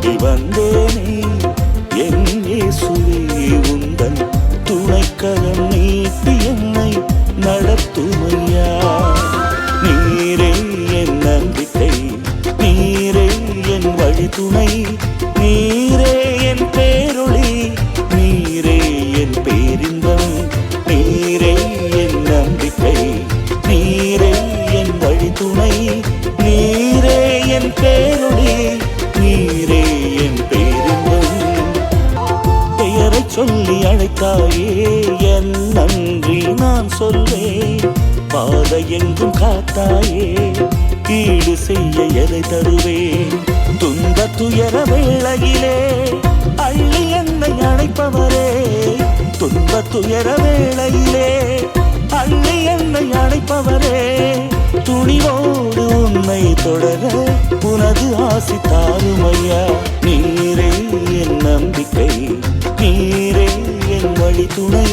ஓடி வந்தேனே என் இயேசுவே உந்தன் துணைக்கரம் நீட்டி என்னை நடத்துமையா. நீரே என் நம்பிக்கை, நீரே என் வழி துணை, நீரே என் பேரொளி, நீரே என் பேரின்பம். நீரே என் நம்பிக்கை, நீரே என் வழி துணை, நீரே என் பேரொளி, நீரே என் பேரின்பம். பெயரை சொல்லி அழைத்தாயே என் நன்றி நான் சொல்வேன். பாதை எங்கும் காத்தாயே ஈடு செய்ய எதை தருவேன். துன்ப துயர வேளையிலே அள்ளி என்னை அழைப்பவரே, துன்ப துயர வேளையிலே அள்ளி என்னை அழைப்பவரே. துணிவோடு உன்னை தொடர உனது ஆசி தாருமையா. நீரே என் நம்பிக்கை, நீரே என் வழி துணை,